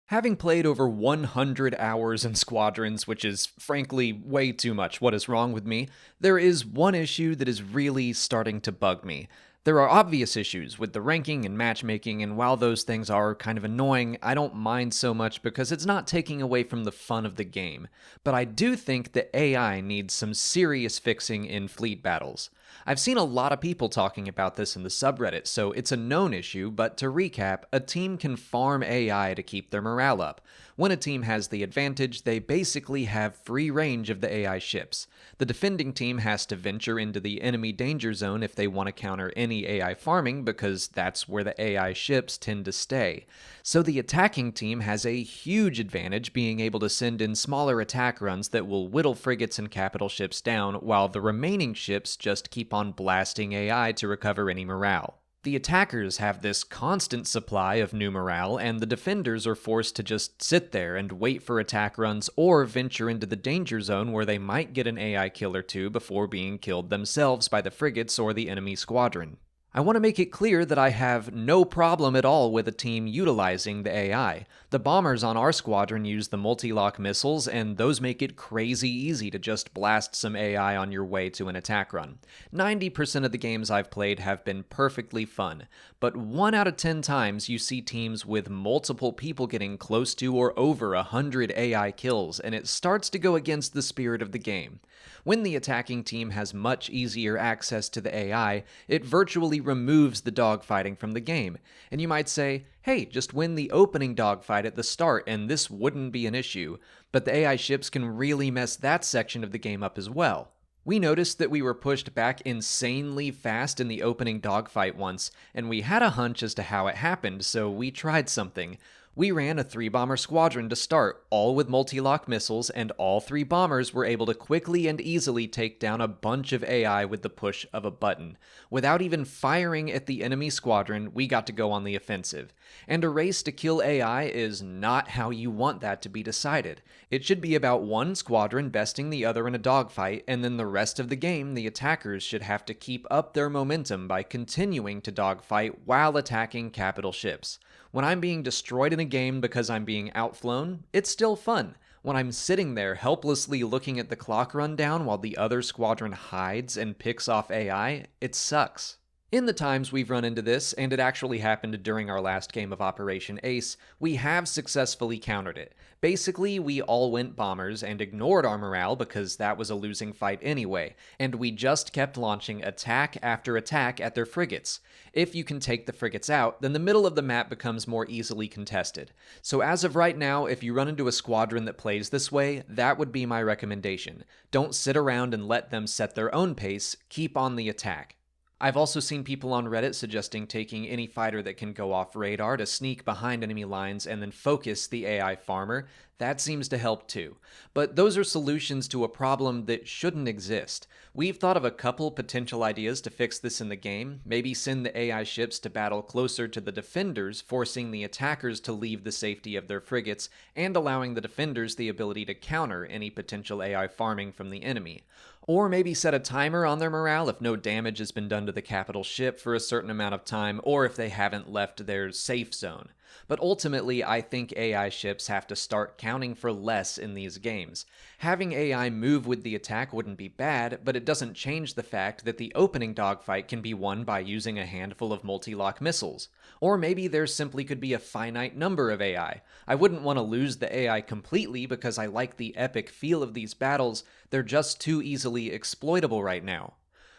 Having played over 100 hours in Squadrons, which is frankly way too much, what is wrong with me, there is one issue that is really starting to bug me. There are obvious issues with the ranking and matchmaking, and while those things are kind of annoying, I don't mind so much because it's not taking away from the fun of the game. But I do think the AI needs some serious fixing in fleet battles. I've seen a lot of people talking about this in the subreddit, so it's a known issue, but to recap, a team can farm AI to keep their morale up. When a team has the advantage, they basically have free range of the AI ships. The defending team has to venture into the enemy danger zone if they want to counter any AI farming, because that's where the AI ships tend to stay. So the attacking team has a huge advantage being able to send in smaller attack runs that will whittle frigates and capital ships down, while the remaining ships just keep on blasting AI to recover any morale. The attackers have this constant supply of new morale, and the defenders are forced to just sit there and wait for attack runs or venture into the danger zone where they might get an AI kill or two before being killed themselves by the frigates or the enemy squadron. I want to make it clear that I have no problem at all with a team utilizing the AI. The bombers on our squadron use the multi-lock missiles, and those make it crazy easy to just blast some AI on your way to an attack run. 90% of the games I've played have been perfectly fun, but 1 out of 10 times you see teams with multiple people getting close to or over 100 AI kills, and it starts to go against the spirit of the game. When the attacking team has much easier access to the AI, it virtually removes the dogfighting from the game. And you might say, hey, just win the opening dogfight at the start and this wouldn't be an issue. But the AI ships can really mess that section of the game up as well. We noticed that we were pushed back insanely fast in the opening dogfight once, and we had a hunch as to how it happened, so we tried something. We ran a 3-bomber squadron to start, all with multi-lock missiles, and all 3 bombers were able to quickly and easily take down a bunch of AI with the push of a button. Without even firing at the enemy squadron, we got to go on the offensive. And a race to kill AI is not how you want that to be decided. It should be about one squadron besting the other in a dogfight, and then the rest of the game, the attackers should have to keep up their momentum by continuing to dogfight while attacking capital ships. When I'm being destroyed in a game because I'm being outflown, it's still fun. When I'm sitting there helplessly looking at the clock run down while the other squadron hides and picks off AI, it sucks. In the times we've run into this, and it actually happened during our last game of Operation Ace, we have successfully countered it. Basically, we all went bombers and ignored our morale because that was a losing fight anyway, and we just kept launching attack after attack at their frigates. If you can take the frigates out, then the middle of the map becomes more easily contested. So as of right now, if you run into a squadron that plays this way, that would be my recommendation. Don't sit around and let them set their own pace, keep on the attack. I've also seen people on Reddit suggesting taking any fighter that can go off radar to sneak behind enemy lines and then focus the AI farmer. That seems to help too. But those are solutions to a problem that shouldn't exist. We've thought of a couple potential ideas to fix this in the game. Maybe send the AI ships to battle closer to the defenders, forcing the attackers to leave the safety of their frigates, and allowing the defenders the ability to counter any potential AI farming from the enemy. Or maybe set a timer on their morale if no damage has been done to the capital ship for a certain amount of time, or if they haven't left their safe zone. But ultimately, I think AI ships have to start counting for less in these games. Having AI move with the attack wouldn't be bad, but it doesn't change the fact that the opening dogfight can be won by using a handful of multi-lock missiles. Or maybe there simply could be a finite number of AI. I wouldn't want to lose the AI completely because I like the epic feel of these battles, they're just too easily exploitable right now.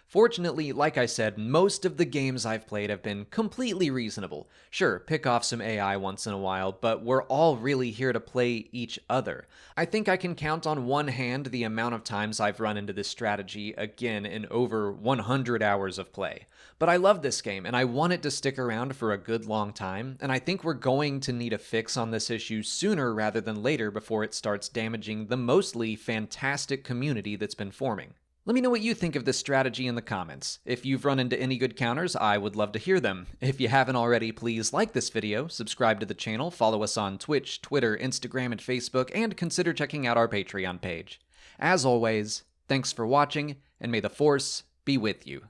Fortunately, like I said, most of the games I've played have been completely reasonable. Sure, pick off some AI once in a while, but we're all really here to play each other. I think I can count on one hand the amount of times I've run into this strategy again in over 100 hours of play. But I love this game, and I want it to stick around for a good long time, and I think we're going to need a fix on this issue sooner rather than later before it starts damaging the mostly fantastic community that's been forming. Let me know what you think of this strategy in the comments. If you've run into any good counters, I would love to hear them. If you haven't already, please like this video, subscribe to the channel, follow us on Twitch, Twitter, Instagram, and Facebook, and consider checking out our Patreon page. As always, thanks for watching, and may the Force be with you.